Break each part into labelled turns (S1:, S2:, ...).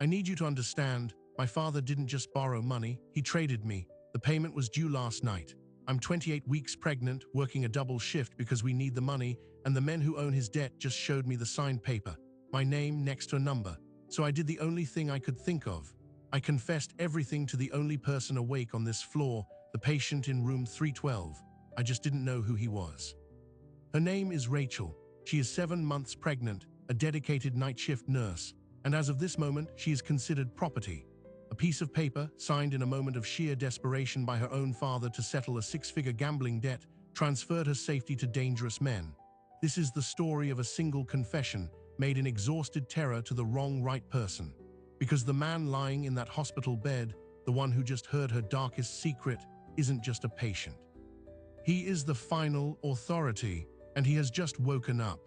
S1: I need you to understand, my father didn't just borrow money, he traded me. The payment was due last night. I'm 28 weeks pregnant, working a double shift because we need the money, and the men who own his debt just showed me the signed paper, my name next to a number. So I did the only thing I could think of. I confessed everything to the only person awake on this floor, the patient in room 312. I just didn't know who he was. Her name is Rachel. She is 7 months pregnant, a dedicated night shift nurse, and as of this moment, she is considered property. A piece of paper, signed in a moment of sheer desperation by her own father to settle a 6-figure gambling debt, transferred her safety to dangerous men. This is the story of a single confession, made in exhausted terror to the wrong right person. Because the man lying in that hospital bed, the one who just heard her darkest secret, isn't just a patient. He is the final authority, and he has just woken up.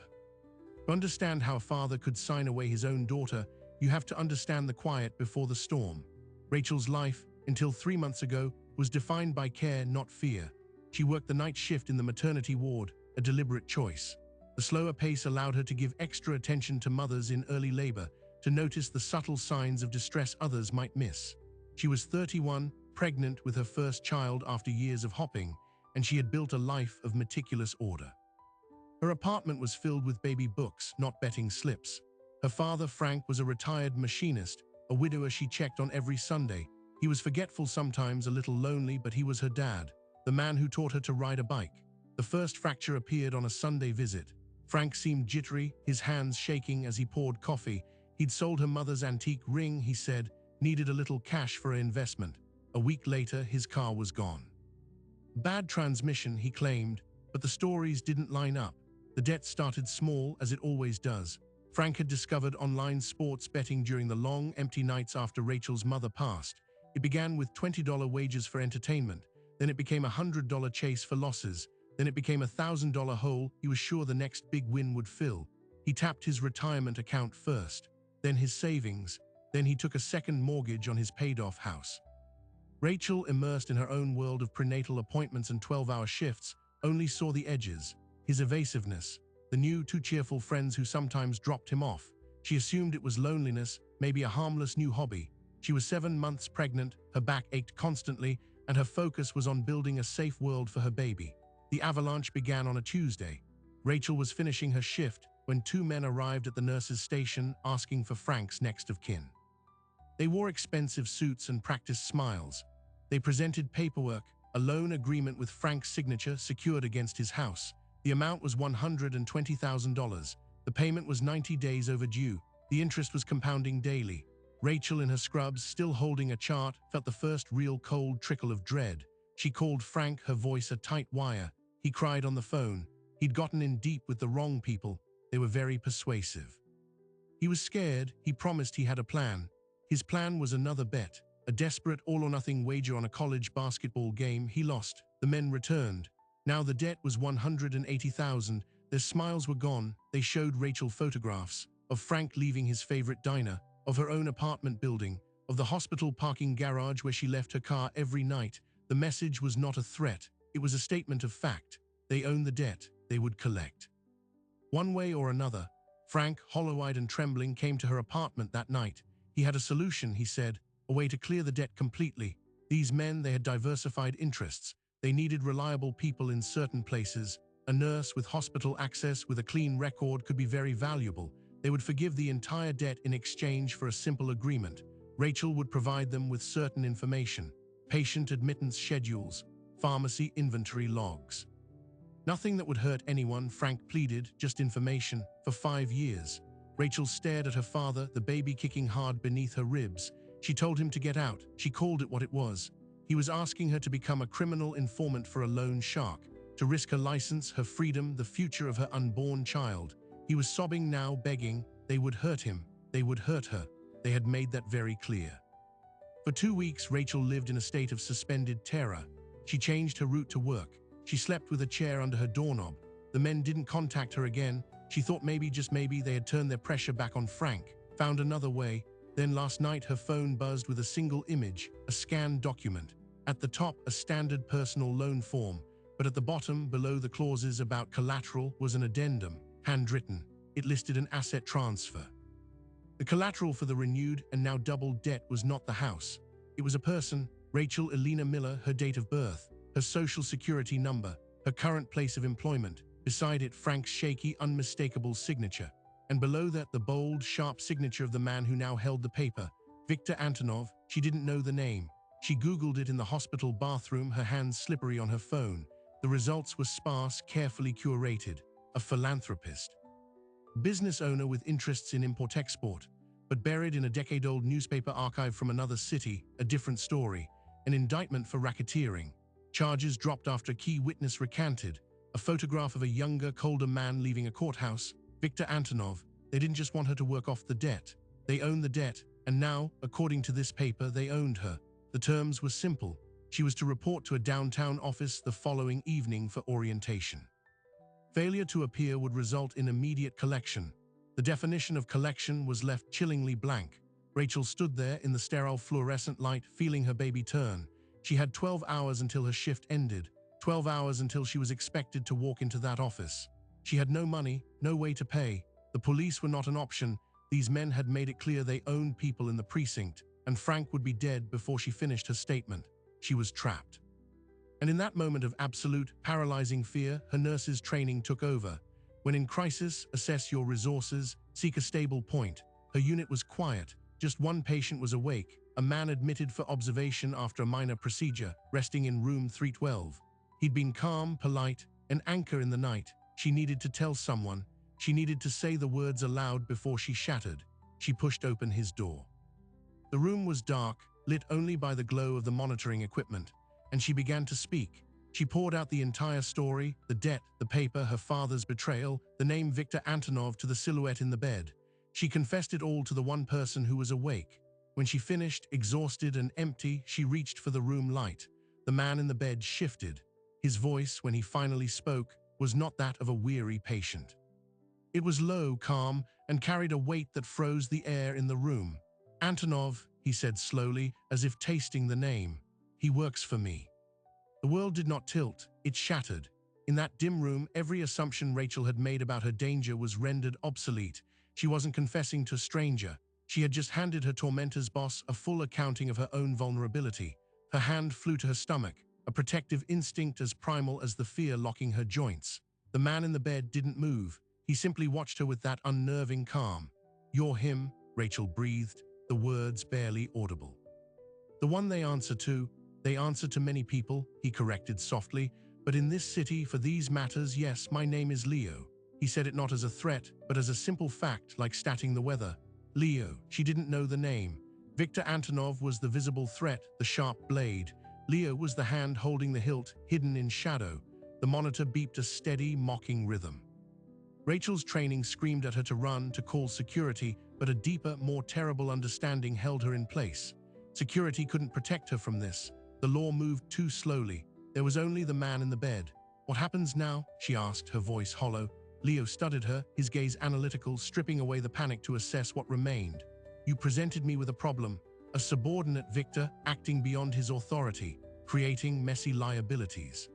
S1: To understand how a father could sign away his own daughter, you have to understand the quiet before the storm. Rachel's life, until 3 months ago, was defined by care, not fear. She worked the night shift in the maternity ward, a deliberate choice. The slower pace allowed her to give extra attention to mothers in early labor, to notice the subtle signs of distress others might miss. She was 31, pregnant with her first child after years of hopping, and she had built a life of meticulous order. Her apartment was filled with baby books, not betting slips. Her father, Frank, was a retired machinist, a widower she checked on every Sunday. He was forgetful sometimes, a little lonely, but he was her dad, the man who taught her to ride a bike. The first fracture appeared on a Sunday visit. Frank seemed jittery, his hands shaking as he poured coffee. He'd sold her mother's antique ring, he said, needed a little cash for her investment. A week later, his car was gone. Bad transmission, he claimed, but the stories didn't line up. The debt started small, as it always does. Frank had discovered online sports betting during the long, empty nights after Rachel's mother passed. It began with $20 wages for entertainment. Then it became a $100 chase for losses. Then it became a $1,000 hole he was sure the next big win would fill. He tapped his retirement account first, then his savings, then he took a second mortgage on his paid-off house. Rachel, immersed in her own world of prenatal appointments and 12-hour shifts, only saw the edges, his evasiveness, the new, too cheerful friends who sometimes dropped him off. She assumed it was loneliness, maybe a harmless new hobby. She was 7 months pregnant, her back ached constantly, and her focus was on building a safe world for her baby. The avalanche began on a Tuesday. Rachel was finishing her shift when 2 men arrived at the nurse's station asking for Frank's next of kin. They wore expensive suits and practiced smiles. They presented paperwork, a loan agreement with Frank's signature secured against his house. The amount was $120,000. The payment was 90 days overdue. The interest was compounding daily. Rachel, in her scrubs, still holding a chart, felt the first real cold trickle of dread. She called Frank, her voice a tight wire. He cried on the phone. He'd gotten in deep with the wrong people. They were very persuasive. He was scared. He promised he had a plan. His plan was another bet, a desperate all-or-nothing wager on a college basketball game. He lost. The men returned. Now the debt was $180,000. Their smiles were gone. They showed Rachel photographs of Frank leaving his favorite diner, of her own apartment building, of the hospital parking garage where she left her car every night. The message was not a threat. It was a statement of fact. They owned the debt. They would collect. One way or another, Frank, hollow-eyed and trembling, came to her apartment that night. He had a solution, he said, a way to clear the debt completely. These men, they had diversified interests. They needed reliable people in certain places. A nurse with hospital access with a clean record could be very valuable. They would forgive the entire debt in exchange for a simple agreement. Rachel would provide them with certain information, patient admittance schedules, pharmacy inventory logs. Nothing that would hurt anyone, Frank pleaded, just information. For 5 years. Rachel stared at her father, the baby kicking hard beneath her ribs. She told him to get out. She called it what it was. He was asking her to become a criminal informant for a loan shark, to risk her license, her freedom, the future of her unborn child. He was sobbing now, begging. They would hurt him. They would hurt her. They had made that very clear. For 2 weeks, Rachel lived in a state of suspended terror. She changed her route to work. She slept with a chair under her doorknob. The men didn't contact her again. She thought maybe, just maybe, they had turned their pressure back on Frank, found another way. Then last night, her phone buzzed with a single image, a scanned document. At the top, a standard personal loan form, but at the bottom, below the clauses about collateral, was an addendum, handwritten. It listed an asset transfer. The collateral for the renewed and now doubled debt was not the house. It was a person, Rachel Elena Miller, her date of birth, her social security number, her current place of employment, beside it Frank's shaky, unmistakable signature, and below that the bold, sharp signature of the man who now held the paper, Victor Antonov. She didn't know the name. She Googled it in the hospital bathroom, her hands slippery on her phone. The results were sparse, carefully curated. A philanthropist. Business owner with interests in import-export, but buried in a decade-old newspaper archive from another city, a different story. An indictment for racketeering. Charges dropped after a key witness recanted. A photograph of a younger, colder man leaving a courthouse. Victor Antonov. They didn't just want her to work off the debt. They owned the debt, and now, according to this paper, they owned her. The terms were simple. She was to report to a downtown office the following evening for orientation. Failure to appear would result in immediate collection. The definition of collection was left chillingly blank. Rachel stood there in the sterile fluorescent light, feeling her baby turn. She had 12 hours until her shift ended, 12 hours until she was expected to walk into that office. She had no money, no way to pay. The police were not an option. These men had made it clear they owned people in the precinct, and Frank would be dead before she finished her statement. She was trapped. And in that moment of absolute, paralyzing fear, her nurse's training took over. When in crisis, assess your resources, seek a stable point. Her unit was quiet. Just one patient was awake, a man admitted for observation after a minor procedure, resting in room 312. He'd been calm, polite, an anchor in the night. She needed to tell someone. She needed to say the words aloud before she shattered. She pushed open his door. The room was dark, lit only by the glow of the monitoring equipment, and she began to speak. She poured out the entire story, the debt, the paper, her father's betrayal, the name Victor Antonov to the silhouette in the bed. She confessed it all to the one person who was awake. When she finished, exhausted and empty, she reached for the room light. The man in the bed shifted. His voice, when he finally spoke, was not that of a weary patient. It was low, calm, and carried a weight that froze the air in the room. "Antonov," he said slowly, as if tasting the name. "He works for me." The world did not tilt, it shattered. In that dim room, every assumption Rachel had made about her danger was rendered obsolete. She wasn't confessing to a stranger. She had just handed her tormentor's boss a full accounting of her own vulnerability. Her hand flew to her stomach, a protective instinct as primal as the fear locking her joints. The man in the bed didn't move. He simply watched her with that unnerving calm. "You're him," Rachel breathed, the words barely audible. "The one they answer to. They answer to many people," he corrected softly. "But in this city, for these matters, yes, my name is Leo." He said it not as a threat, but as a simple fact, like stating the weather. Leo. She didn't know the name. Victor Antonov was the visible threat, the sharp blade. Leo was the hand holding the hilt, hidden in shadow. The monitor beeped a steady, mocking rhythm. Rachel's training screamed at her to run, to call security, but a deeper, more terrible understanding held her in place. Security couldn't protect her from this. The law moved too slowly. There was only the man in the bed. "What happens now?" she asked, her voice hollow. Leo studied her, his gaze analytical, stripping away the panic to assess what remained. "You presented me with a problem. A subordinate Victor, acting beyond his authority, creating messy liabilities."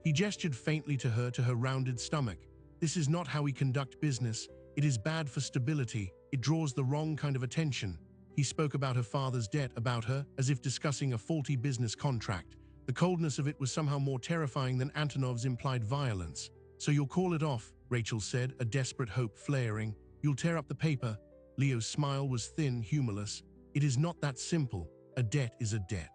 S1: He gestured faintly to her rounded stomach. "This is not how we conduct business. It is bad for stability. It draws the wrong kind of attention." He spoke about her father's debt, about her, as if discussing a faulty business contract. The coldness of it was somehow more terrifying than Antonov's implied violence. "So you'll call it off," Rachel said, a desperate hope flaring. "You'll tear up the paper." Leo's smile was thin, humorless. "It is not that simple. A debt is a debt.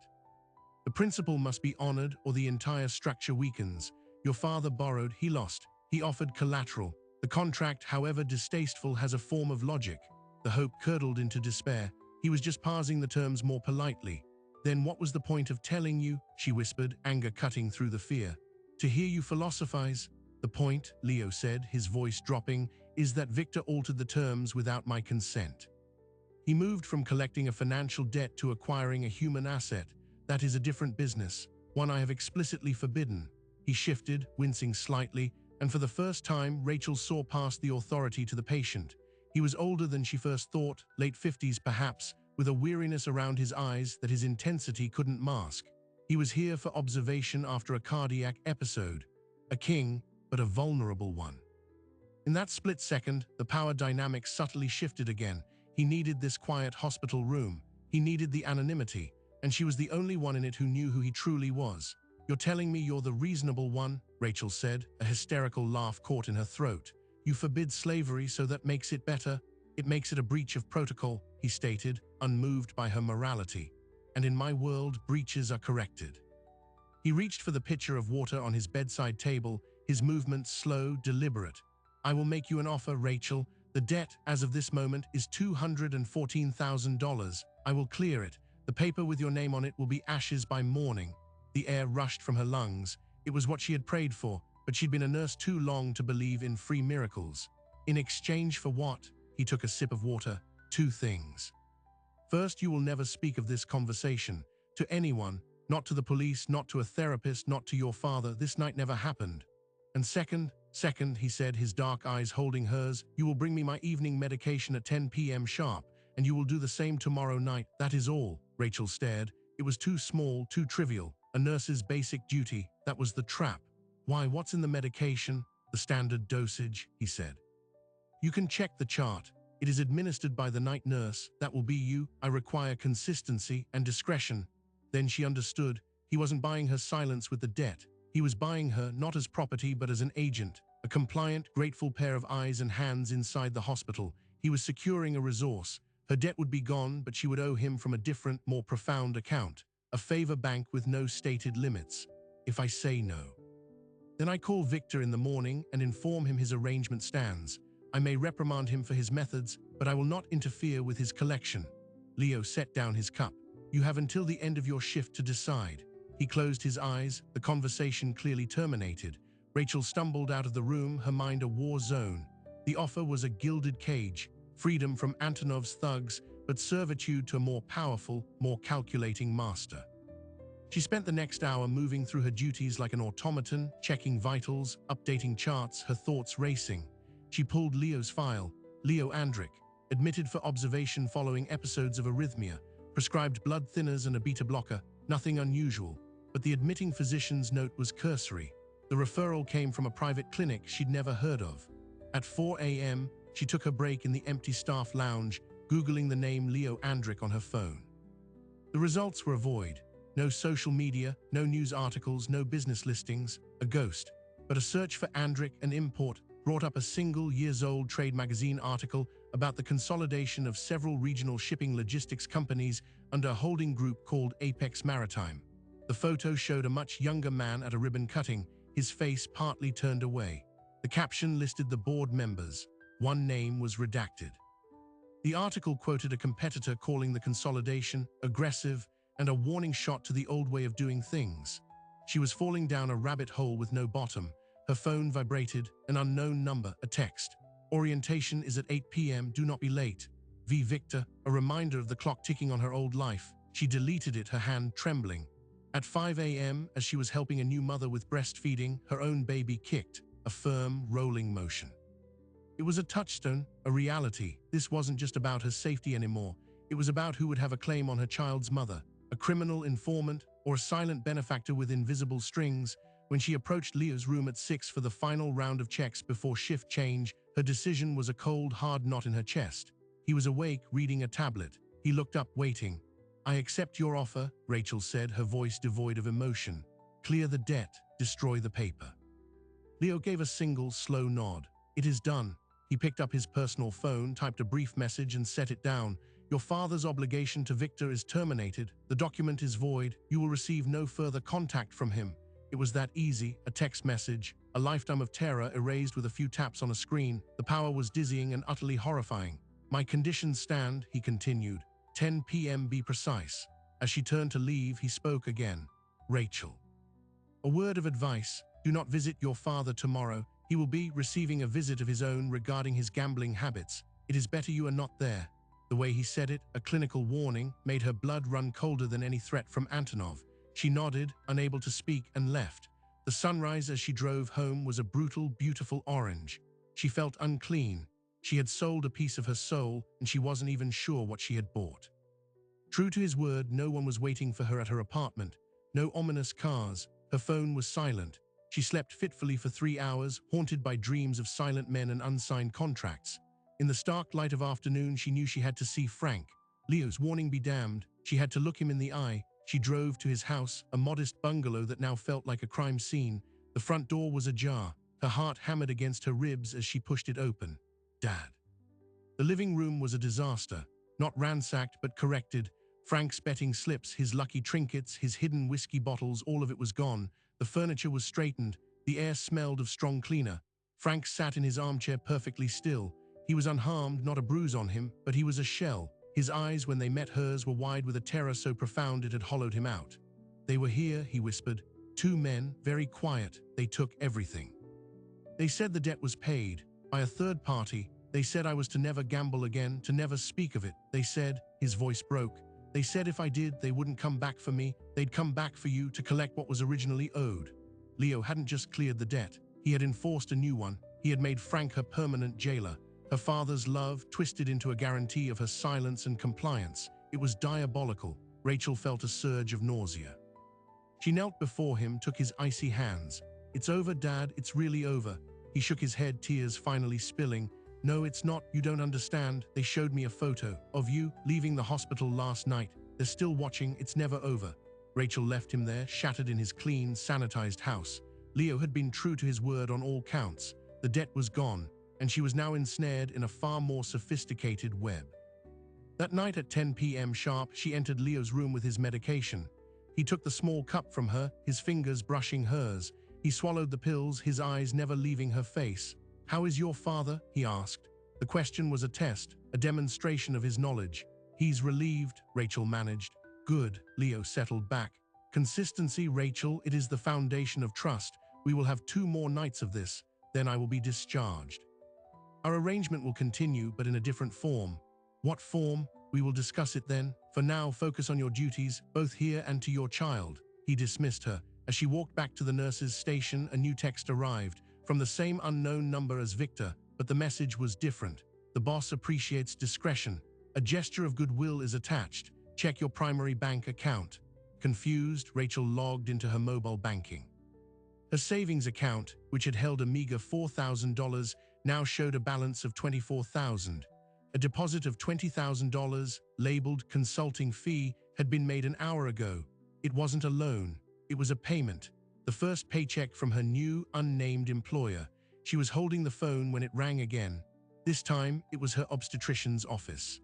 S1: The principle must be honored or the entire structure weakens. Your father borrowed, he lost. He offered collateral. The contract, however distasteful, has a form of logic." The hope curdled into despair. He was just parsing the terms more politely. "Then what was the point of telling you?" she whispered, anger cutting through the fear. "To hear you philosophize." "The point," Leo said, his voice dropping, "is that Victor altered the terms without my consent. He moved from collecting a financial debt to acquiring a human asset. That is a different business, one I have explicitly forbidden." He shifted, wincing slightly, and for the first time, Rachel saw past the authority to the patient. He was older than she first thought, late 50s perhaps, with a weariness around his eyes that his intensity couldn't mask. He was here for observation after a cardiac episode. A king, but a vulnerable one. In that split second, the power dynamic subtly shifted again. He needed this quiet hospital room. He needed the anonymity, and she was the only one in it who knew who he truly was. "You're telling me you're the reasonable one," Rachel said, a hysterical laugh caught in her throat. "You forbid slavery, so that makes it better?" "It makes it a breach of protocol," he stated, unmoved by her morality. "And in my world, breaches are corrected." He reached for the pitcher of water on his bedside table, his movements slow, deliberate. "I will make you an offer, Rachel. The debt, as of this moment, is $214,000. I will clear it. The paper with your name on it will be ashes by morning." The air rushed from her lungs. It was what she had prayed for, but she'd been a nurse too long to believe in free miracles. "In exchange for what?" He took a sip of water. "Two things. First, you will never speak of this conversation to anyone, not to the police, not to a therapist, not to your father. This night never happened. And second, he said, his dark eyes holding hers, you will bring me my evening medication at 10 p.m. sharp, and you will do the same tomorrow night. That is all." Rachel stared. It was too small, too trivial. A nurse's basic duty. That was the trap. "Why, what's in the medication?" "The standard dosage," he said. "You can check the chart. It is administered by the night nurse. That will be you. I require consistency and discretion." Then she understood. He wasn't buying her silence with the debt. He was buying her not as property but as an agent, a compliant, grateful pair of eyes and hands inside the hospital. He was securing a resource. Her debt would be gone, but she would owe him from a different, more profound account. A favor bank with no stated limits. "If I say no, then I call Victor in the morning and inform him his arrangement stands. I may reprimand him for his methods, but I will not interfere with his collection." Leo set down his cup. "You have until the end of your shift to decide." He closed his eyes, the conversation clearly terminated. Rachel stumbled out of the room, her mind a war zone. The offer was a gilded cage, freedom from Antonov's thugs, but servitude to a more powerful, more calculating master. She spent the next hour moving through her duties like an automaton, checking vitals, updating charts, her thoughts racing. She pulled Leo's file. Leo Andrick, admitted for observation following episodes of arrhythmia, prescribed blood thinners and a beta blocker, nothing unusual. But the admitting physician's note was cursory. The referral came from a private clinic she'd never heard of. At 4 a.m., she took her break in the empty staff lounge, Googling the name Leo Andrick on her phone. The results were a void. No social media, no news articles, no business listings, a ghost. But a search for Andrick and import brought up a single-years-old trade magazine article about the consolidation of several regional shipping logistics companies under a holding group called Apex Maritime. The photo showed a much younger man at a ribbon cutting, his face partly turned away. The caption listed the board members. One name was redacted. The article quoted a competitor calling the consolidation aggressive and a warning shot to the old way of doing things. She was falling down a rabbit hole with no bottom. Her phone vibrated, an unknown number, a text. "Orientation is at 8 p.m., do not be late. V. Victor," a reminder of the clock ticking on her old life. She deleted it, her hand trembling. At 5 a.m., as she was helping a new mother with breastfeeding, her own baby kicked, a firm, rolling motion. It was a touchstone, a reality. This wasn't just about her safety anymore. It was about who would have a claim on her child's mother, a criminal informant or a silent benefactor with invisible strings. When she approached Leo's room at 6 for the final round of checks before shift change, her decision was a cold, hard knot in her chest. He was awake, reading a tablet. He looked up, waiting. "I accept your offer," Rachel said, her voice devoid of emotion. "Clear the debt, destroy the paper." Leo gave a single, slow nod. "It is done." He picked up his personal phone, typed a brief message and set it down. "Your father's obligation to Victor is terminated. The document is void. You will receive no further contact from him." It was that easy, a text message, a lifetime of terror erased with a few taps on a screen. The power was dizzying and utterly horrifying. "My conditions stand," he continued. 10 p.m. be precise. As she turned to leave, he spoke again. "Rachel, a word of advice. Do not visit your father tomorrow. He will be receiving a visit of his own regarding his gambling habits. It is better you are not there." The way he said it, a clinical warning, made her blood run colder than any threat from Antonov. She nodded, unable to speak, and left. The sunrise as she drove home was a brutal, beautiful orange. She felt unclean. She had sold a piece of her soul, and she wasn't even sure what she had bought. True to his word, no one was waiting for her at her apartment. No ominous cars. Her phone was silent. She slept fitfully for 3 hours, haunted by dreams of silent men and unsigned contracts. In the stark light of afternoon, she knew she had to see Frank. Leo's warning be damned. She had to look him in the eye. She drove to his house, a modest bungalow that now felt like a crime scene. The front door was ajar. Her heart hammered against her ribs as she pushed it open. Dad. The living room was a disaster. Not ransacked, but corrected. Frank's betting slips, his lucky trinkets, his hidden whiskey bottles, all of it was gone. The furniture was straightened. The air smelled of strong cleaner. Frank sat in his armchair perfectly still. He was unharmed, not a bruise on him, but he was a shell. His eyes, when they met hers, were wide with a terror so profound it had hollowed him out. They were here, he whispered. Two men, very quiet. They took everything. They said the debt was paid by a third party. They said I was to never gamble again, to never speak of it. They said, his voice broke, they said if I did, they wouldn't come back for me. They'd come back for you to collect what was originally owed. Leo hadn't just cleared the debt. He had enforced a new one. He had made Frank her permanent jailer. Her father's love twisted into a guarantee of her silence and compliance. It was diabolical. Rachel felt a surge of nausea. She knelt before him, took his icy hands. It's over, Dad. It's really over. He shook his head, tears finally spilling. No, it's not. You don't understand. They showed me a photo of you leaving the hospital last night. They're still watching. It's never over. Rachel left him there, shattered in his clean, sanitized house. Leo had been true to his word on all counts. The debt was gone, and she was now ensnared in a far more sophisticated web. That night at 10 p.m. sharp, she entered Leo's room with his medication. He took the small cup from her, his fingers brushing hers. He swallowed the pills, his eyes never leaving her face. How is your father? He asked. The question was a test, a demonstration of his knowledge. He's relieved, Rachel managed. Good, Leo settled back. Consistency, Rachel, it is the foundation of trust. We will have 2 more nights of this, then I will be discharged. Our arrangement will continue, but in a different form. What form? We will discuss it then. For now, focus on your duties, both here and to your child. He dismissed her. As she walked back to the nurse's station, a new text arrived, from the same unknown number as Victor, but the message was different. The boss appreciates discretion. A gesture of goodwill is attached. Check your primary bank account. Confused, Rachel logged into her mobile banking. Her savings account, which had held a meager $4,000, now showed a balance of $24,000. A deposit of $20,000, labeled consulting fee, had been made an hour ago. It wasn't a loan. It was a payment. The first paycheck from her new, unnamed employer. She was holding the phone when it rang again. This time, it was her obstetrician's office.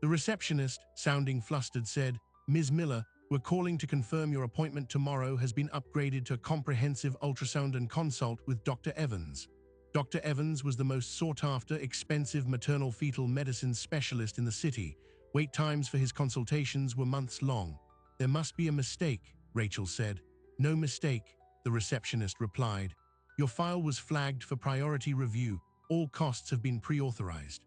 S1: The receptionist, sounding flustered, said, Ms. Miller, we're calling to confirm your appointment tomorrow has been upgraded to a comprehensive ultrasound and consult with Dr. Evans. Dr. Evans was the most sought-after, expensive maternal-fetal medicine specialist in the city. Wait times for his consultations were months long. There must be a mistake, Rachel said. No mistake, the receptionist replied. Your file was flagged for priority review. All costs have been pre-authorized.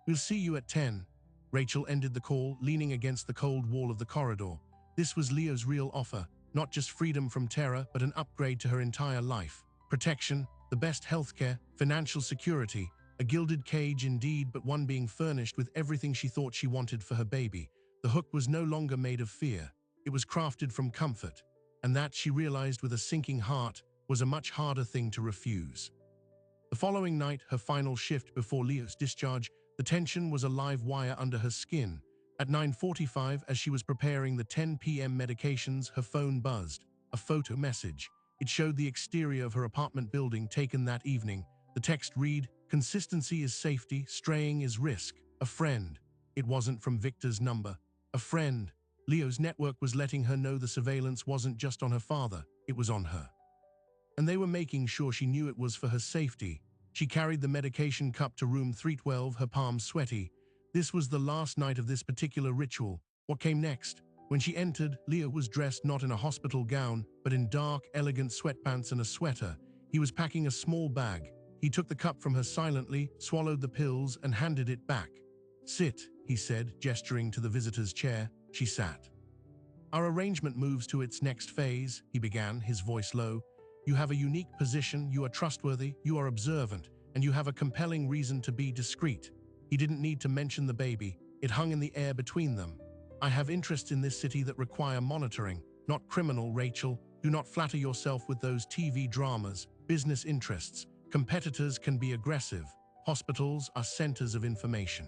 S1: We'll see you at 10. Rachel ended the call, leaning against the cold wall of the corridor. This was Leo's real offer, not just freedom from terror, but an upgrade to her entire life. Protection, the best healthcare, financial security, a gilded cage indeed, but one being furnished with everything she thought she wanted for her baby. The hook was no longer made of fear. It was crafted from comfort. And that, she realized with a sinking heart, was a much harder thing to refuse. The following night, her final shift before Leo's discharge, the tension was a live wire under her skin. At 9:45, as she was preparing the 10 p.m. medications, her phone buzzed. A photo message. It showed the exterior of her apartment building taken that evening. The text read, Consistency is safety, straying is risk. A friend. It wasn't from Victor's number. A friend. Leo's network was letting her know the surveillance wasn't just on her father, it was on her. And they were making sure she knew it was for her safety. She carried the medication cup to room 312, her palms sweaty. This was the last night of this particular ritual. What came next? When she entered, Leo was dressed not in a hospital gown, but in dark, elegant sweatpants and a sweater. He was packing a small bag. He took the cup from her silently, swallowed the pills, and handed it back. Sit, he said, gesturing to the visitor's chair. She sat. Our arrangement moves to its next phase, he began, his voice low. You have a unique position, you are trustworthy, you are observant, and you have a compelling reason to be discreet. He didn't need to mention the baby. It hung in the air between them. I have interests in this city that require monitoring, not criminal, Rachel. Do not flatter yourself with those TV dramas, business interests. Competitors can be aggressive. Hospitals are centers of information.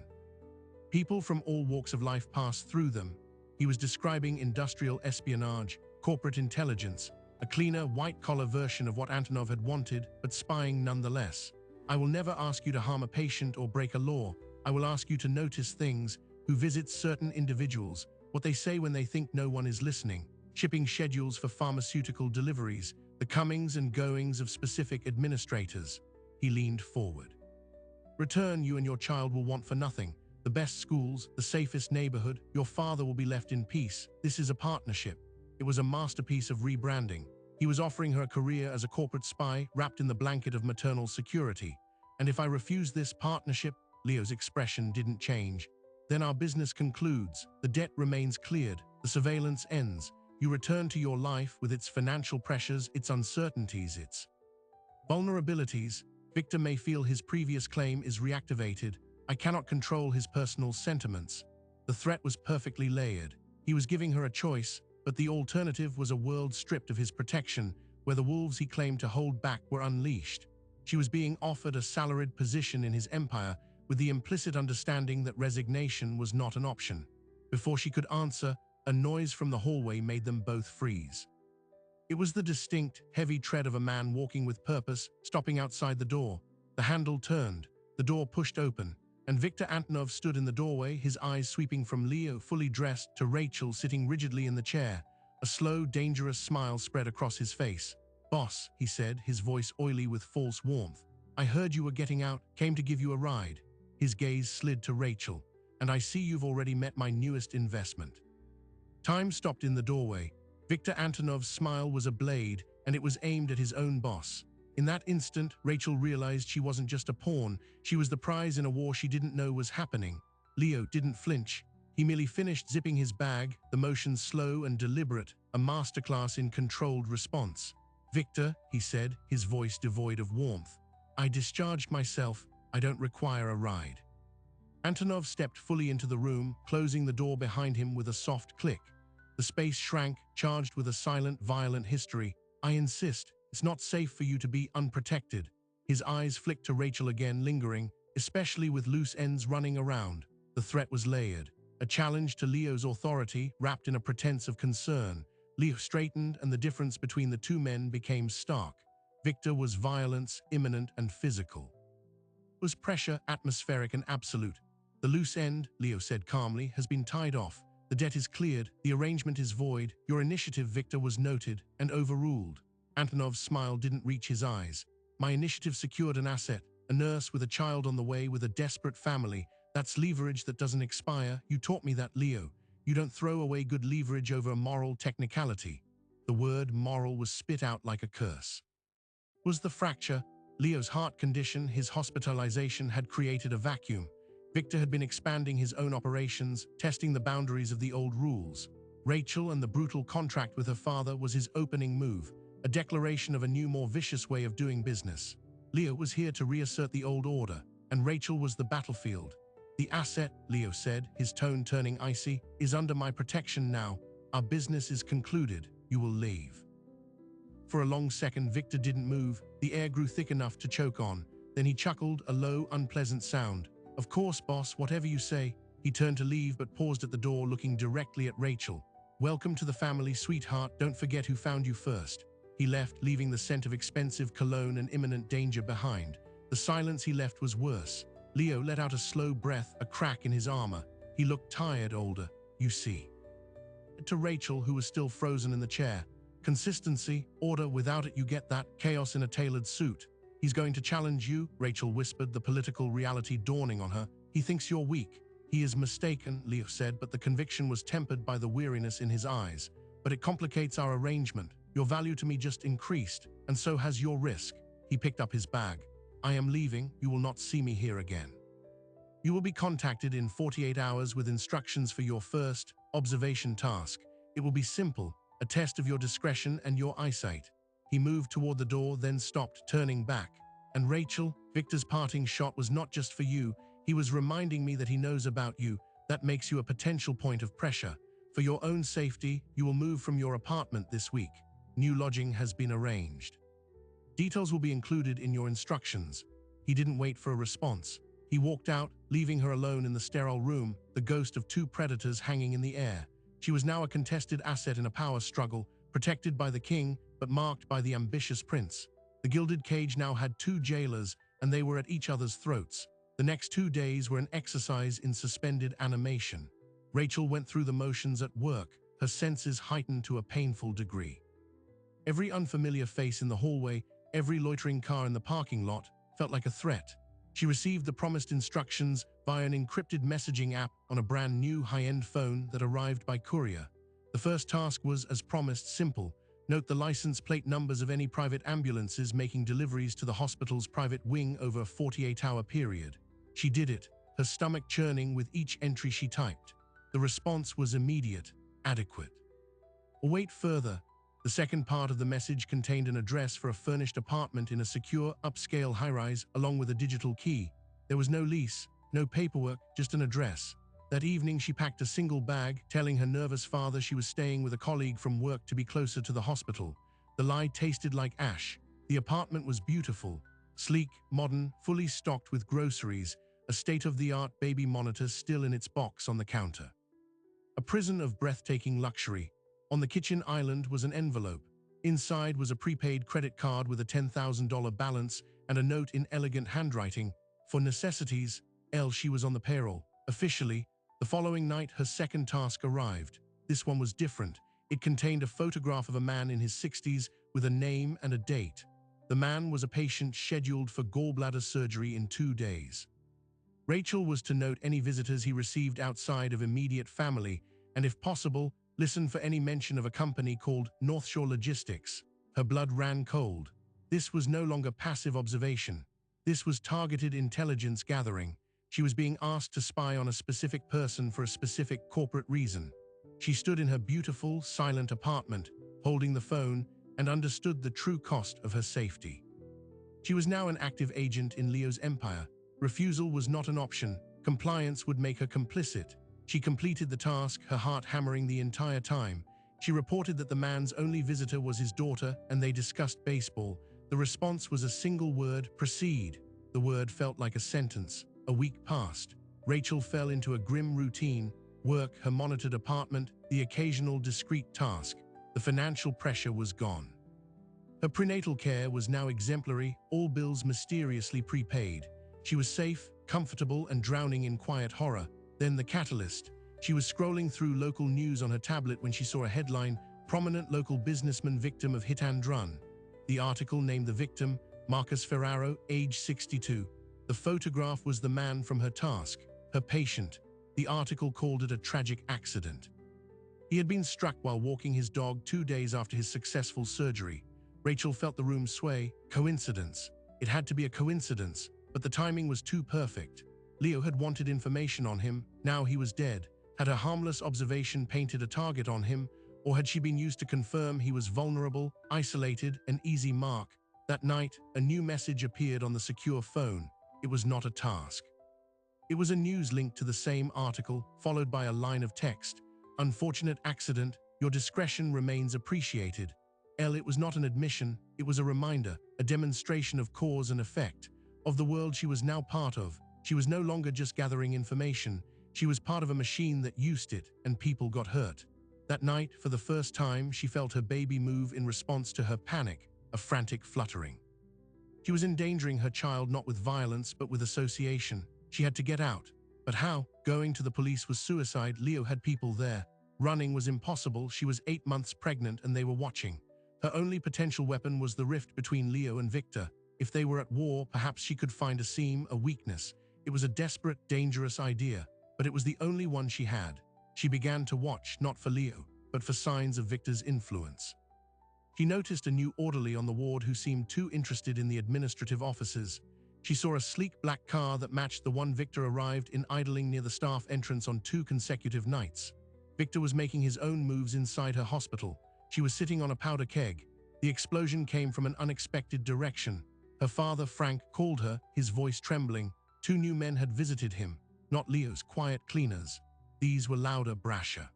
S1: People from all walks of life pass through them. He was describing industrial espionage, corporate intelligence, a cleaner, white-collar version of what Antonov had wanted, but spying nonetheless. I will never ask you to harm a patient or break a law. I will ask you to notice things, who visits certain individuals, what they say when they think no one is listening, shipping schedules for pharmaceutical deliveries, the comings and goings of specific administrators. He leaned forward. Return you and your child will want for nothing. The best schools, the safest neighborhood, your father will be left in peace. This is a partnership. It was a masterpiece of rebranding. He was offering her a career as a corporate spy wrapped in the blanket of maternal security. And if I refuse this partnership, Leo's expression didn't change. Then our business concludes, the debt remains cleared, the surveillance ends. You return to your life with its financial pressures, its uncertainties, its vulnerabilities. Victor may feel his previous claim is reactivated. I cannot control his personal sentiments. The threat was perfectly layered. He was giving her a choice, but the alternative was a world stripped of his protection, where the wolves he claimed to hold back were unleashed. She was being offered a salaried position in his empire, with the implicit understanding that resignation was not an option. Before she could answer, a noise from the hallway made them both freeze. It was the distinct, heavy tread of a man walking with purpose, stopping outside the door. The handle turned, the door pushed open, and Viktor Antonov stood in the doorway, his eyes sweeping from Leo, fully dressed, to Rachel sitting rigidly in the chair. A slow, dangerous smile spread across his face. "Boss," he said, his voice oily with false warmth. "I heard you were getting out, came to give you a ride." His gaze slid to Rachel. "And I see you've already met my newest investment." Time stopped in the doorway. Viktor Antonov's smile was a blade, and it was aimed at his own boss. In that instant, Rachel realized she wasn't just a pawn, she was the prize in a war she didn't know was happening. Leo didn't flinch. He merely finished zipping his bag, the motion slow and deliberate, a masterclass in controlled response. "Victor," he said, his voice devoid of warmth, "I discharged myself. I don't require a ride." Antonov stepped fully into the room, closing the door behind him with a soft click. The space shrank, charged with a silent, violent history. "I insist. It's not safe for you to be unprotected." His eyes flicked to Rachel again, lingering, especially with loose ends running around. The threat was layered. A challenge to Leo's authority, wrapped in a pretense of concern. Leo straightened, and the difference between the two men became stark. Victor was violence, imminent and physical. It was pressure, atmospheric and absolute. "The loose end," Leo said calmly, "has been tied off. The debt is cleared, the arrangement is void. Your initiative, Victor, was noted and overruled." Antonov's smile didn't reach his eyes. "My initiative secured an asset, a nurse with a child on the way, with a desperate family. That's leverage that doesn't expire. You taught me that, Leo. You don't throw away good leverage over a moral technicality." The word moral was spit out like a curse. Was the fracture? Leo's heart condition, his hospitalization, had created a vacuum. Victor had been expanding his own operations, testing the boundaries of the old rules. Rachel and the brutal contract with her father was his opening move, a declaration of a new, more vicious way of doing business. Leo was here to reassert the old order, and Rachel was the battlefield. "The asset," Leo said, his tone turning icy, "is under my protection now. Our business is concluded. You will leave." For a long second, Victor didn't move. The air grew thick enough to choke on. Then he chuckled, a low, unpleasant sound. "Of course, boss, whatever you say." He turned to leave, but paused at the door, looking directly at Rachel. "Welcome to the family, sweetheart. Don't forget who found you first." He left, leaving the scent of expensive cologne and imminent danger behind. The silence he left was worse. Leo let out a slow breath, a crack in his armor. He looked tired, older. "You see." To Rachel, who was still frozen in the chair. "Consistency, order, without it you get that, chaos in a tailored suit." "He's going to challenge you," Rachel whispered, the political reality dawning on her. "He thinks you're weak." "He is mistaken," Leo said, but the conviction was tempered by the weariness in his eyes. "But it complicates our arrangement. Your value to me just increased, and so has your risk." He picked up his bag. "I am leaving. You will not see me here again. You will be contacted in 48 hours with instructions for your first observation task. It will be simple, a test of your discretion and your eyesight." He moved toward the door, then stopped, turning back. "And Rachel, Victor's parting shot was not just for you. He was reminding me that he knows about you. That makes you a potential point of pressure. For your own safety, you will move from your apartment this week. New lodging has been arranged. Details will be included in your instructions." He didn't wait for a response. He walked out, leaving her alone in the sterile room, the ghost of two predators hanging in the air. She was now a contested asset in a power struggle, protected by the king, but marked by the ambitious prince. The gilded cage now had two jailers, and they were at each other's throats. The next 2 days were an exercise in suspended animation. Rachel went through the motions at work, her senses heightened to a painful degree. Every unfamiliar face in the hallway, every loitering car in the parking lot, felt like a threat. She received the promised instructions via an encrypted messaging app on a brand new high-end phone that arrived by courier. The first task was, as promised, simple. Note the license plate numbers of any private ambulances making deliveries to the hospital's private wing over a 48-hour period. She did it, her stomach churning with each entry she typed. The response was immediate, adequate. Await further. The second part of the message contained an address for a furnished apartment in a secure, upscale high-rise, along with a digital key. There was no lease, no paperwork, just an address. That evening she packed a single bag, telling her nervous father she was staying with a colleague from work to be closer to the hospital. The lie tasted like ash. The apartment was beautiful, sleek, modern, fully stocked with groceries, a state-of-the-art baby monitor still in its box on the counter. A prison of breathtaking luxury. On the kitchen island was an envelope. Inside was a prepaid credit card with a $10,000 balance and a note in elegant handwriting. For necessities, she was on the payroll. Officially, the following night her second task arrived. This one was different. It contained a photograph of a man in his 60s with a name and a date. The man was a patient scheduled for gallbladder surgery in 2 days. Rachel was to note any visitors he received outside of immediate family, and if possible, listen for any mention of a company called North Shore Logistics. Her blood ran cold. This was no longer passive observation. This was targeted intelligence gathering. She was being asked to spy on a specific person for a specific corporate reason. She stood in her beautiful, silent apartment, holding the phone, and understood the true cost of her safety. She was now an active agent in Leo's empire. Refusal was not an option. Compliance would make her complicit. She completed the task, her heart hammering the entire time. She reported that the man's only visitor was his daughter, and they discussed baseball. The response was a single word: proceed. The word felt like a sentence. A week passed. Rachel fell into a grim routine: work, her monitored apartment, the occasional discreet task. The financial pressure was gone. Her prenatal care was now exemplary, all bills mysteriously prepaid. She was safe, comfortable, and drowning in quiet horror. Then the catalyst. She was scrolling through local news on her tablet when she saw a headline: prominent local businessman victim of hit and run. The article named the victim, Marcus Ferraro, age 62. The photograph was the man from her task, her patient. The article called it a tragic accident. He had been struck while walking his dog 2 days after his successful surgery. Rachel felt the room sway. Coincidence. It had to be a coincidence, but the timing was too perfect. Leo had wanted information on him. Now he was dead. Had her harmless observation painted a target on him, or had she been used to confirm he was vulnerable, isolated, an easy mark? That night, a new message appeared on the secure phone. It was not a task. It was a news link to the same article, followed by a line of text: unfortunate accident, your discretion remains appreciated. It was not an admission, it was a reminder, a demonstration of cause and effect, of the world she was now part of. She was no longer just gathering information. She was part of a machine that used it, and people got hurt. That night, for the first time, she felt her baby move in response to her panic, a frantic fluttering. She was endangering her child not with violence, but with association. She had to get out. But how? Going to the police was suicide. Leo had people there. Running was impossible. She was 8 months pregnant and they were watching. Her only potential weapon was the rift between Leo and Victor. If they were at war, perhaps she could find a seam, a weakness. It was a desperate, dangerous idea, but it was the only one she had. She began to watch, not for Leo, but for signs of Victor's influence. She noticed a new orderly on the ward who seemed too interested in the administrative offices. She saw a sleek black car that matched the one Victor arrived in idling near the staff entrance on 2 consecutive nights. Victor was making his own moves inside her hospital. She was sitting on a powder keg. The explosion came from an unexpected direction. Her father, Frank, called her, his voice trembling. 2 new men had visited him, not Leo's quiet cleaners. These were louder, brasher.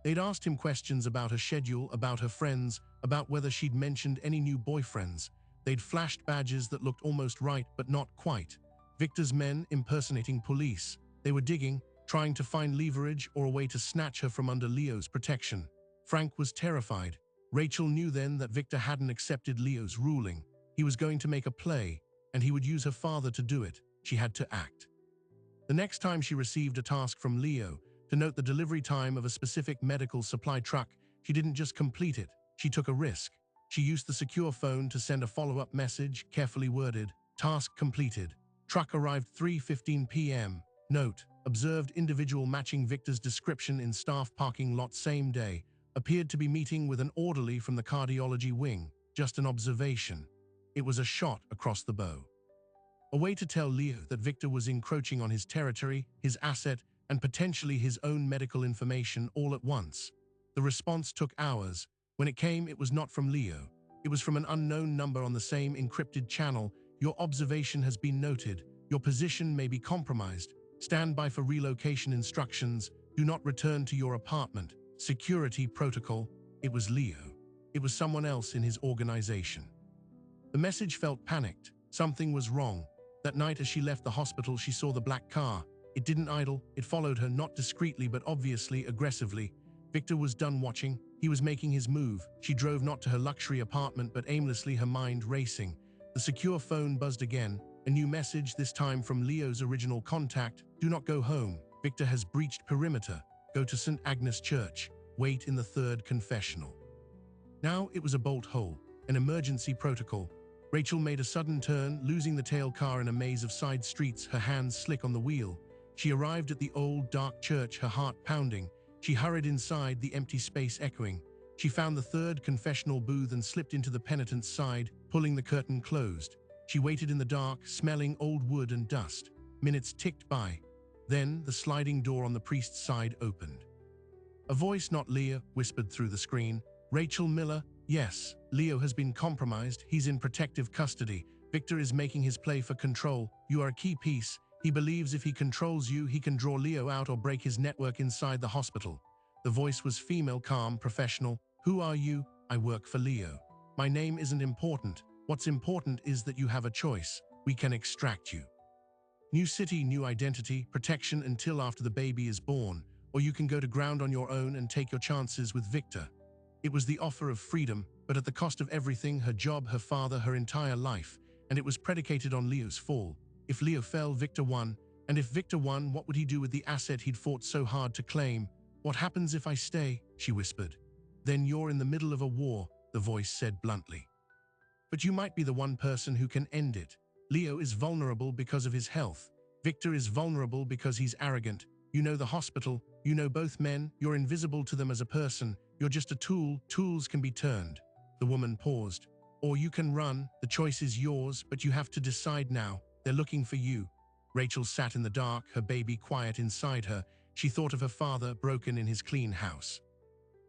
S1: They'd asked him questions about her schedule, about her friends, about whether she'd mentioned any new boyfriends. They'd flashed badges that looked almost right, but not quite. Victor's men impersonating police. They were digging, trying to find leverage or a way to snatch her from under Leo's protection. Frank was terrified. Rachel knew then that Victor hadn't accepted Leo's ruling. He was going to make a play, and he would use her father to do it. She had to act. The next time she received a task from Leo to note the delivery time of a specific medical supply truck, she didn't just complete it, she took a risk. She used the secure phone to send a follow-up message, carefully worded, "Task completed. Truck arrived 3:15 p.m. Note, observed individual matching Victor's description in staff parking lot same day. Appeared to be meeting with an orderly from the cardiology wing. Just an observation." It was a shot across the bow. A way to tell Leo that Victor was encroaching on his territory, his asset, and potentially his own medical information all at once. The response took hours. When it came, it was not from Leo. It was from an unknown number on the same encrypted channel. "Your observation has been noted. Your position may be compromised. Stand by for relocation instructions. Do not return to your apartment. Security protocol." It was Leo. It was someone else in his organization. The message felt panicked. Something was wrong. That night as she left the hospital, she saw the black car. It didn't idle. It followed her, not discreetly but obviously aggressively. Victor was done watching. He was making his move. She drove not to her luxury apartment but aimlessly, her mind racing. The secure phone buzzed again. A new message, this time from Leo's original contact. "Do not go home. Victor has breached perimeter. Go to St. Agnes Church. Wait in the 3rd confessional." Now it was a bolt hole, an emergency protocol. Rachel made a sudden turn, losing the tail car in a maze of side streets, her hands slick on the wheel. She arrived at the old, dark church, her heart pounding. She hurried inside, the empty space echoing. She found the 3rd confessional booth and slipped into the penitent's side, pulling the curtain closed. She waited in the dark, smelling old wood and dust. Minutes ticked by. Then the sliding door on the priest's side opened. A voice, not Leah, whispered through the screen. "Rachel Miller? Yes, Leo has been compromised. He's in protective custody. Victor is making his play for control. You are a key piece. He believes if he controls you, he can draw Leo out or break his network inside the hospital." The voice was female, calm, professional. "Who are you?" "I work for Leo. My name isn't important. What's important is that you have a choice. We can extract you. New city, new identity, protection until after the baby is born, or you can go to ground on your own and take your chances with Victor." It was the offer of freedom, but at the cost of everything, her job, her father, her entire life, and it was predicated on Leo's fall. If Leo fell, Victor won, and if Victor won, what would he do with the asset he'd fought so hard to claim? "What happens if I stay?" she whispered. "Then you're in the middle of a war," the voice said bluntly. "But you might be the one person who can end it. Leo is vulnerable because of his health. Victor is vulnerable because he's arrogant. You know the hospital, you know both men, you're invisible to them as a person. You're just a tool. Tools can be turned." The woman paused. "Or you can run. The choice is yours, but you have to decide now. They're looking for you." Rachel sat in the dark, her baby quiet inside her. She thought of her father, broken in his clean house.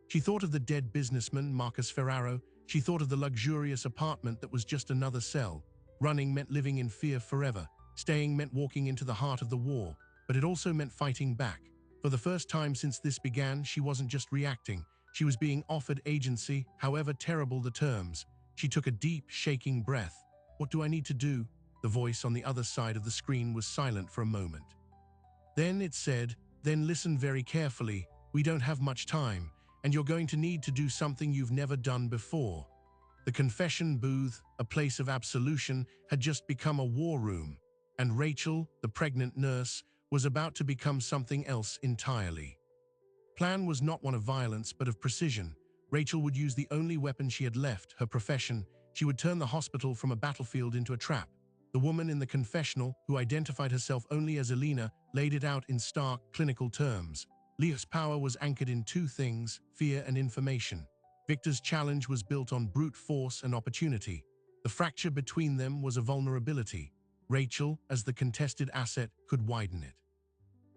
S1: She thought of the dead businessman, Marcus Ferraro. She thought of the luxurious apartment that was just another cell. Running meant living in fear forever. Staying meant walking into the heart of the war. But it also meant fighting back. For the first time since this began, she wasn't just reacting. She was being offered agency, however terrible the terms. She took a deep, shaking breath. "What do I need to do?" The voice on the other side of the screen was silent for a moment. Then it said, "Then listen very carefully. We don't have much time, and you're going to need to do something you've never done before." The confession booth, a place of absolution, had just become a war room, and Rachel, the pregnant nurse, was about to become something else entirely. Plan was not one of violence, but of precision. Rachel would use the only weapon she had left, her profession. She would turn the hospital from a battlefield into a trap. The woman in the confessional, who identified herself only as Elena, laid it out in stark, clinical terms. Leo's power was anchored in two things: fear and information. Victor's challenge was built on brute force and opportunity. The fracture between them was a vulnerability. Rachel, as the contested asset, could widen it.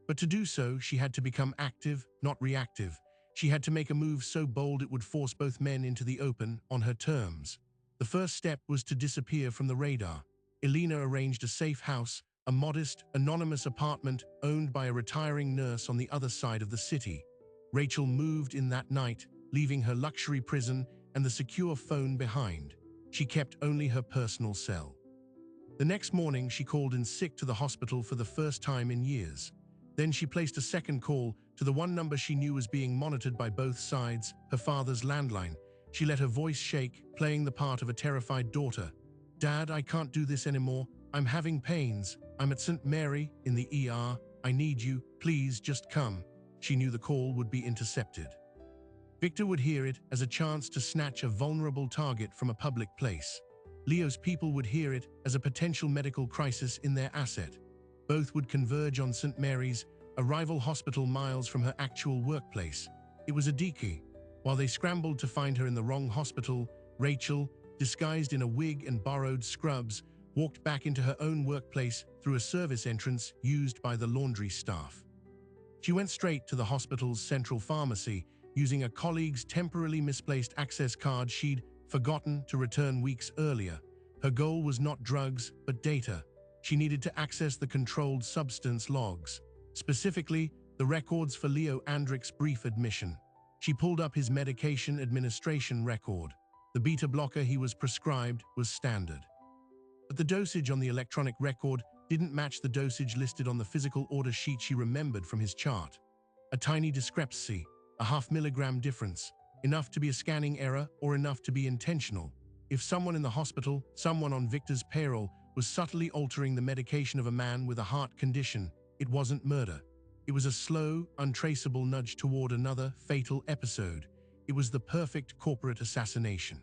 S1: But to do so, she had to become active, not reactive. She had to make a move so bold it would force both men into the open, on her terms. The first step was to disappear from the radar. Elena arranged a safe house, a modest, anonymous apartment owned by a retiring nurse on the other side of the city. Rachel moved in that night, leaving her luxury prison and the secure phone behind. She kept only her personal cell. The next morning, she called in sick to the hospital for the first time in years. Then she placed a second call to the one number she knew was being monitored by both sides, her father's landline. She let her voice shake, playing the part of a terrified daughter. "Dad, I can't do this anymore. I'm having pains. I'm at St. Mary, in the ER. I need you. Please, just come." She knew the call would be intercepted. Victor would hear it as a chance to snatch a vulnerable target from a public place. Leo's people would hear it as a potential medical crisis in their asset. Both would converge on St. Mary's, a rival hospital miles from her actual workplace. It was a decoy. While they scrambled to find her in the wrong hospital, Rachel, disguised in a wig and borrowed scrubs, walked back into her own workplace through a service entrance used by the laundry staff. She went straight to the hospital's central pharmacy, using a colleague's temporarily misplaced access card she'd forgotten to return weeks earlier. Her goal was not drugs, but data. She needed to access the controlled substance logs, specifically the records for Leo Andrick's brief admission. She pulled up his medication administration record. The beta blocker he was prescribed was standard. But the dosage on the electronic record didn't match the dosage listed on the physical order sheet she remembered from his chart. A tiny discrepancy, a half-milligram difference, enough to be a scanning error or enough to be intentional. If someone in the hospital, someone on Victor's payroll, was subtly altering the medication of a man with a heart condition, it wasn't murder. It was a slow, untraceable nudge toward another fatal episode. It was the perfect corporate assassination.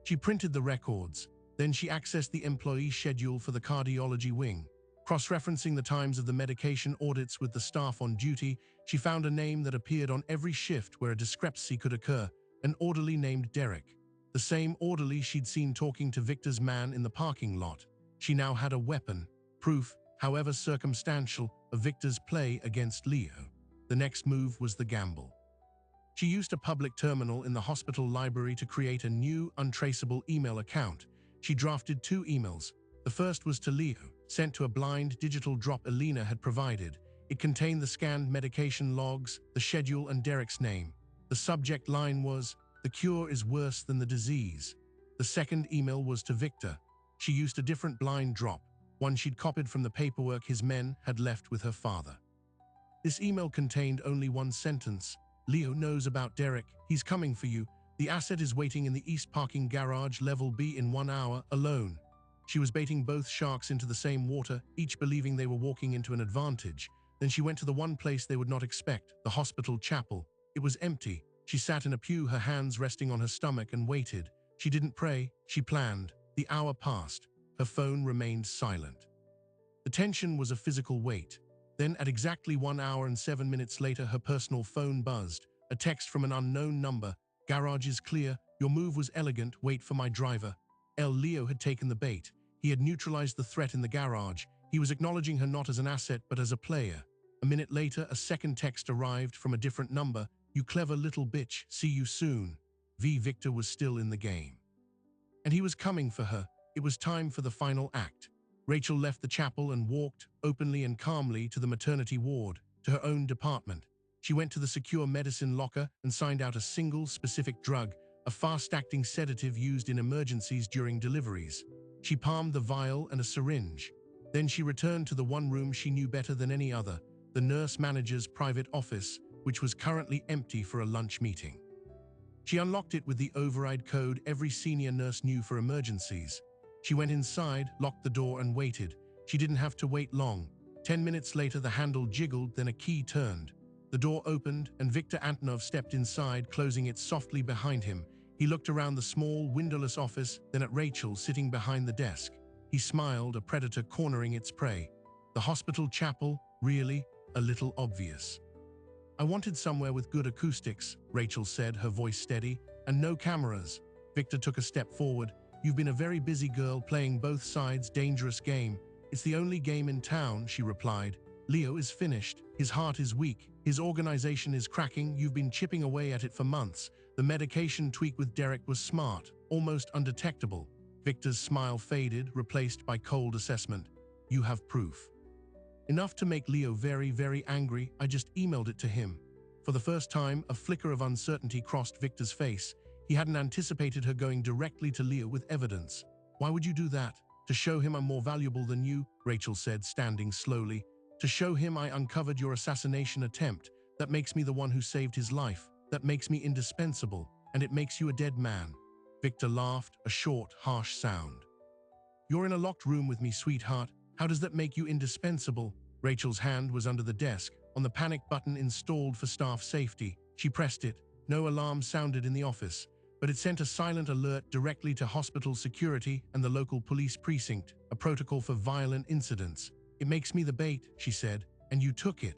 S1: She printed the records. Then she accessed the employee schedule for the cardiology wing. Cross-referencing the times of the medication audits with the staff on duty, she found a name that appeared on every shift where a discrepancy could occur, an orderly named Derek. The same orderly she'd seen talking to Victor's man in the parking lot. She now had a weapon, proof, however circumstantial, of Victor's play against Leo. The next move was the gamble. She used a public terminal in the hospital library to create a new, untraceable email account. She drafted 2 emails. The first was to Leo, sent to a blind digital drop Elena had provided. It contained the scanned medication logs, the schedule, and Derek's name. The subject line was, "The cure is worse than the disease." The second email was to Victor. She used a different blind drop, one she'd copied from the paperwork his men had left with her father. This email contained only one sentence. "Leo knows about Derek. He's coming for you. The asset is waiting in the East parking garage, level B, in 1 hour, alone." She was baiting both sharks into the same water, each believing they were walking into an advantage. Then she went to the one place they would not expect, the hospital chapel. It was empty. She sat in a pew, her hands resting on her stomach, and waited. She didn't pray, she planned. The hour passed. Her phone remained silent. The tension was a physical weight. Then, at exactly 1 hour and 7 minutes later, her personal phone buzzed. A text from an unknown number. "Garage is clear. Your move was elegant. Wait for my driver." Leo had taken the bait. He had neutralized the threat in the garage. He was acknowledging her not as an asset, but as a player. A minute later, a second text arrived from a different number. "You clever little bitch. See you soon." Victor was still in the game. And he was coming for her. It was time for the final act. Rachel left the chapel and walked, openly and calmly, to the maternity ward, to her own department. She went to the secure medicine locker and signed out a single, specific drug, a fast-acting sedative used in emergencies during deliveries. She palmed the vial and a syringe. Then she returned to the one room she knew better than any other, the nurse manager's private office, which was currently empty for a lunch meeting. She unlocked it with the override code every senior nurse knew for emergencies. She went inside, locked the door, and waited. She didn't have to wait long. 10 minutes later, the handle jiggled, then a key turned. The door opened, and Victor Antonov stepped inside, closing it softly behind him. He looked around the small, windowless office, then at Rachel sitting behind the desk. He smiled, a predator cornering its prey. The hospital chapel, really, a little obvious. "I wanted somewhere with good acoustics," Rachel said, her voice steady, "and no cameras." Victor took a step forward. "You've been a very busy girl, playing both sides, dangerous game." "It's the only game in town," she replied. "Leo is finished. His heart is weak. His organization is cracking. You've been chipping away at it for months. The medication tweak with Derek was smart, almost undetectable." Victor's smile faded, replaced by cold assessment. "You have proof." "Enough to make Leo very, very angry. I just emailed it to him." For the first time, a flicker of uncertainty crossed Victor's face. He hadn't anticipated her going directly to Leo with evidence. "Why would you do that?" "To show him I'm more valuable than you," Rachel said, standing slowly. "To show him I uncovered your assassination attempt. That makes me the one who saved his life. That makes me indispensable. And it makes you a dead man." Victor laughed, a short, harsh sound. "You're in a locked room with me, sweetheart. How does that make you indispensable?" Rachel's hand was under the desk, on the panic button installed for staff safety. She pressed it. No alarm sounded in the office, but it sent a silent alert directly to hospital security and the local police precinct, a protocol for violent incidents. "It makes me the bait," she said, "and you took it."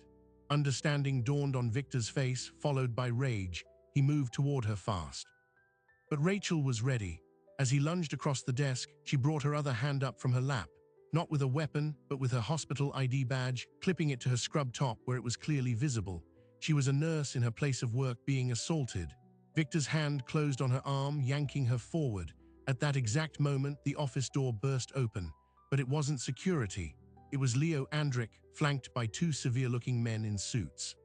S1: Understanding dawned on Victor's face, followed by rage. He moved toward her fast. But Rachel was ready. As he lunged across the desk, she brought her other hand up from her lap, not with a weapon, but with her hospital ID badge, clipping it to her scrub top where it was clearly visible. She was a nurse in her place of work being assaulted. Victor's hand closed on her arm, yanking her forward. At that exact moment, the office door burst open. But it wasn't security. It was Leo Andrick, flanked by two severe-looking men in suits.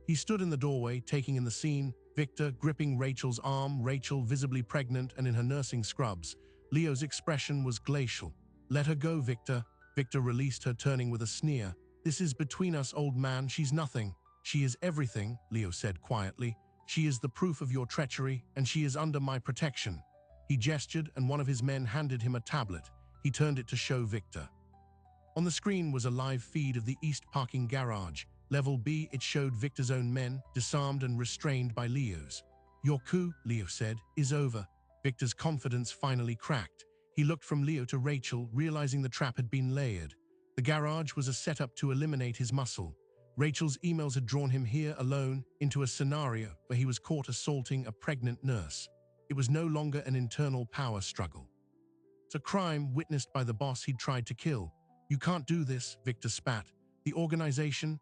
S1: He stood in the doorway, taking in the scene, Victor gripping Rachel's arm, Rachel visibly pregnant and in her nursing scrubs. Leo's expression was glacial. "Let her go, Victor." Victor released her, turning with a sneer. "This is between us, old man. She's nothing." "She is everything," Leo said quietly. "She is the proof of your treachery, and she is under my protection." He gestured, and one of his men handed him a tablet. He turned it to show Victor. On the screen was a live feed of the East parking garage. Level B, it showed Victor's own men, disarmed and restrained by Leo's. "Your coup," Leo said, "is over." Victor's confidence finally cracked. He looked from Leo to Rachel, realizing the trap had been layered. The garage was a setup to eliminate his muscle. Rachel's emails had drawn him here alone into a scenario where he was caught assaulting a pregnant nurse. It was no longer an internal power struggle. It's a crime witnessed by the boss he'd tried to kill. "You can't do this," Victor spat. The organization,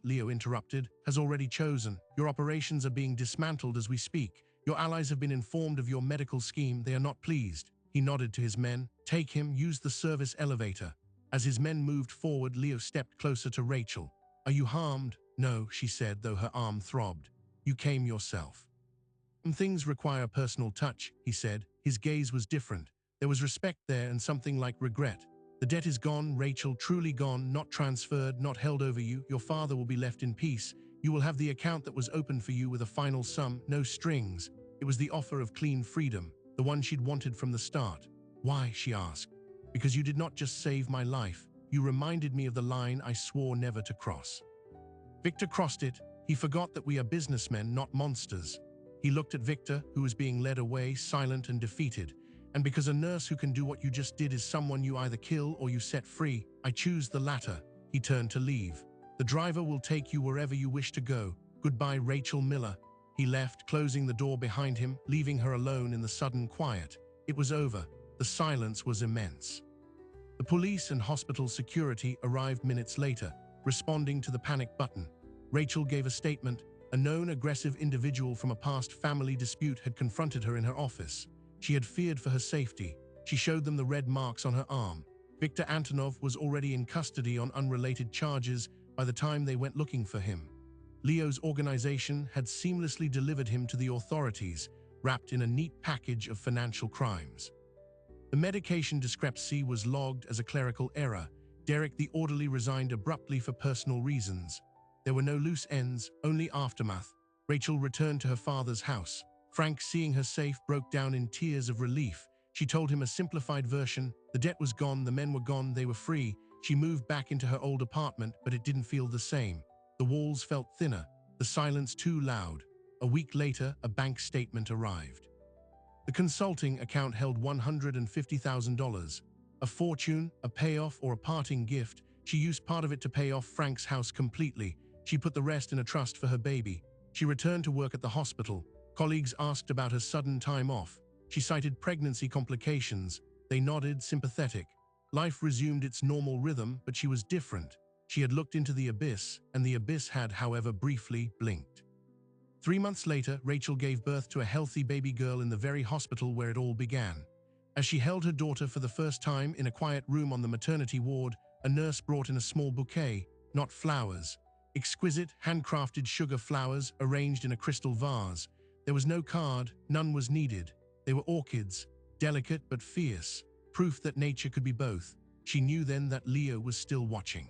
S1: Leo interrupted, "has already chosen. Your operations are being dismantled as we speak. Your allies have been informed of your medical scheme. They are not pleased." He nodded to his men. "Take him, use the service elevator." As his men moved forward, Leo stepped closer to Rachel. "Are you harmed?" "No," she said, though her arm throbbed. "You came yourself." "Some things require personal touch," he said. His gaze was different. There was respect there and something like regret. "The debt is gone, Rachel, truly gone, not transferred, not held over you. Your father will be left in peace. You will have the account that was opened for you with a final sum, no strings." It was the offer of clean freedom, the one she'd wanted from the start. "Why?" she asked. "Because you did not just save my life. You reminded me of the line I swore never to cross." Victor crossed it. He forgot that we are businessmen, not monsters. He looked at Victor, who was being led away, silent and defeated. "And because a nurse who can do what you just did is someone you either kill or you set free, I choose the latter." He turned to leave. "The driver will take you wherever you wish to go. Goodbye, Rachel Miller." He left, closing the door behind him, leaving her alone in the sudden quiet. It was over. The silence was immense. The police and hospital security arrived minutes later, responding to the panic button. Rachel gave a statement. A known aggressive individual from a past family dispute had confronted her in her office. She had feared for her safety. She showed them the red marks on her arm. Victor Antonov was already in custody on unrelated charges by the time they went looking for him. Leo's organization had seamlessly delivered him to the authorities, wrapped in a neat package of financial crimes. The medication discrepancy was logged as a clerical error. Derek the orderly resigned abruptly for personal reasons. There were no loose ends, only aftermath. Rachel returned to her father's house. Frank, seeing her safe, broke down in tears of relief. She told him a simplified version. The debt was gone, the men were gone, they were free. She moved back into her old apartment, but it didn't feel the same. The walls felt thinner, the silence too loud. A week later, a bank statement arrived. The consulting account held $150,000. A fortune, a payoff, or a parting gift. She used part of it to pay off Frank's house completely. She put the rest in a trust for her baby. She returned to work at the hospital. Colleagues asked about her sudden time off. She cited pregnancy complications. They nodded, sympathetic. Life resumed its normal rhythm, but she was different. She had looked into the abyss, and the abyss had, however, briefly blinked. 3 months later, Rachel gave birth to a healthy baby girl in the very hospital where it all began. As she held her daughter for the first time in a quiet room on the maternity ward, a nurse brought in a small bouquet, not flowers. Exquisite, handcrafted sugar flowers arranged in a crystal vase. There was no card, none was needed. They were orchids, delicate but fierce, proof that nature could be both. She knew then that Leo was still watching.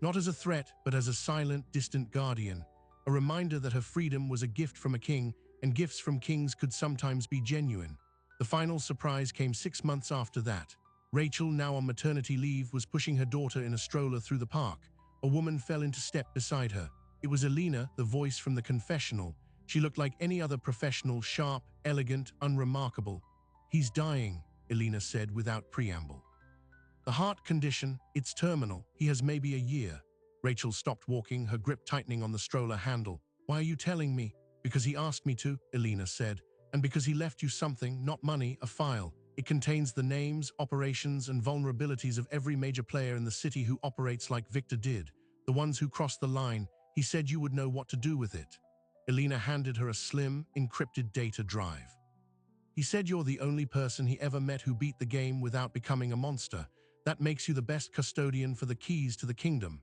S1: Not as a threat, but as a silent, distant guardian, a reminder that her freedom was a gift from a king, and gifts from kings could sometimes be genuine. The final surprise came 6 months after that. Rachel, now on maternity leave, was pushing her daughter in a stroller through the park. A woman fell into step beside her. It was Elena, the voice from the confessional. She looked like any other professional, sharp, elegant, unremarkable. "He's dying," Elena said without preamble. "The heart condition, it's terminal. He has maybe a year." Rachel stopped walking, her grip tightening on the stroller handle. "Why are you telling me?" "Because he asked me to," Elena said. "And because he left you something, not money, a file. It contains the names, operations, and vulnerabilities of every major player in the city who operates like Victor did. The ones who crossed the line. He said you would know what to do with it." Elena handed her a slim, encrypted data drive. "He said you're the only person he ever met who beat the game without becoming a monster. That makes you the best custodian for the keys to the kingdom."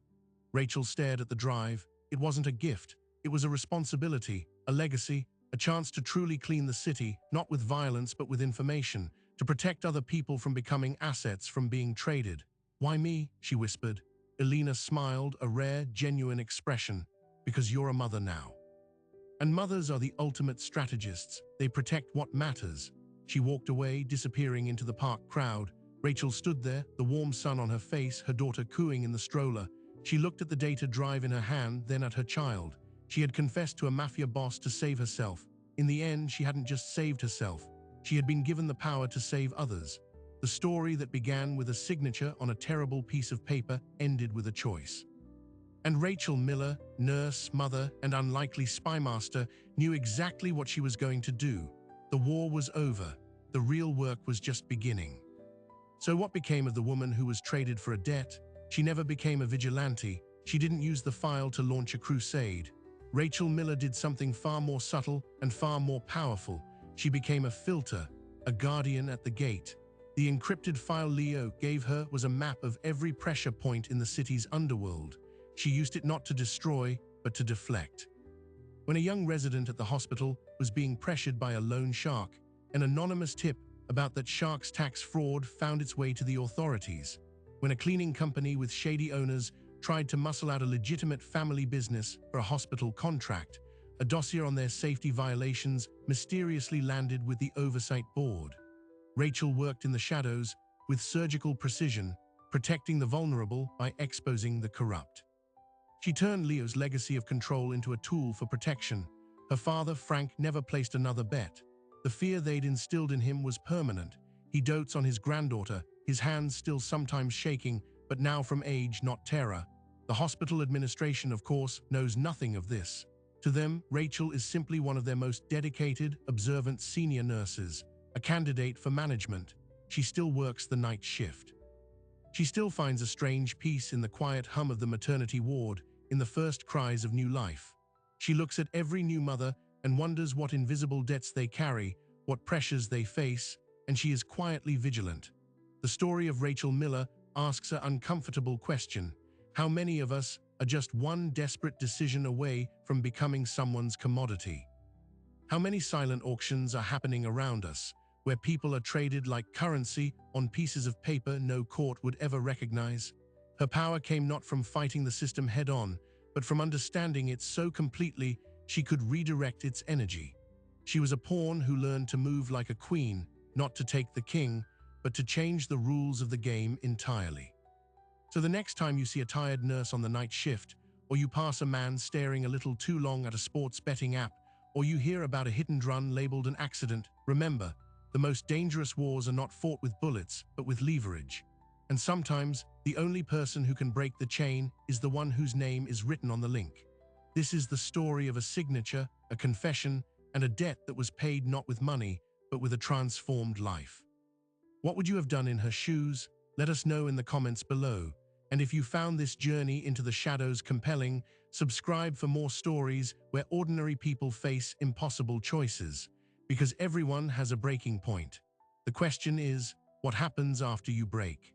S1: Rachel stared at the drive. It wasn't a gift. It was a responsibility, a legacy, a chance to truly clean the city, not with violence but with information, to protect other people from becoming assets, from being traded. "Why me?" she whispered. Elena smiled, a rare, genuine expression. "Because you're a mother now. And mothers are the ultimate strategists. They protect what matters." She walked away, disappearing into the park crowd. Rachel stood there, the warm sun on her face, her daughter cooing in the stroller. She looked at the data drive in her hand, then at her child. She had confessed to a mafia boss to save herself. In the end, she hadn't just saved herself. She had been given the power to save others. The story that began with a signature on a terrible piece of paper ended with a choice. And Rachel Miller, nurse, mother, and unlikely spymaster, knew exactly what she was going to do. The war was over. The real work was just beginning. So what became of the woman who was traded for a debt? She never became a vigilante. She didn't use the file to launch a crusade. Rachel Miller did something far more subtle and far more powerful. She became a filter, a guardian at the gate. The encrypted file Leo gave her was a map of every pressure point in the city's underworld. She used it not to destroy, but to deflect. When a young resident at the hospital was being pressured by a loan shark, an anonymous tip about that shark's tax fraud found its way to the authorities. When a cleaning company with shady owners tried to muscle out a legitimate family business for a hospital contract, a dossier on their safety violations mysteriously landed with the oversight board. Rachel worked in the shadows with surgical precision, protecting the vulnerable by exposing the corrupt. She turned Leo's legacy of control into a tool for protection. Her father, Frank, never placed another bet. The fear they'd instilled in him was permanent. He dotes on his granddaughter, his hands still sometimes shaking, but now from age, not terror. The hospital administration, of course, knows nothing of this. To them, Rachel is simply one of their most dedicated, observant senior nurses, a candidate for management. She still works the night shift. She still finds a strange peace in the quiet hum of the maternity ward, in the first cries of new life. She looks at every new mother and wonders what invisible debts they carry, what pressures they face, and she is quietly vigilant. The story of Rachel Miller asks an uncomfortable question. How many of us are just one desperate decision away from becoming someone's commodity? How many silent auctions are happening around us, where people are traded like currency on pieces of paper no court would ever recognize? Her power came not from fighting the system head-on, but from understanding it so completely she could redirect its energy. She was a pawn who learned to move like a queen, not to take the king, but to change the rules of the game entirely. So the next time you see a tired nurse on the night shift, or you pass a man staring a little too long at a sports betting app, or you hear about a hit-and run labeled an accident, remember, the most dangerous wars are not fought with bullets, but with leverage. And sometimes, the only person who can break the chain is the one whose name is written on the link. This is the story of a signature, a confession, and a debt that was paid not with money, but with a transformed life. What would you have done in her shoes? Let us know in the comments below. And if you found this journey into the shadows compelling, subscribe for more stories where ordinary people face impossible choices. Because everyone has a breaking point. The question is, what happens after you break?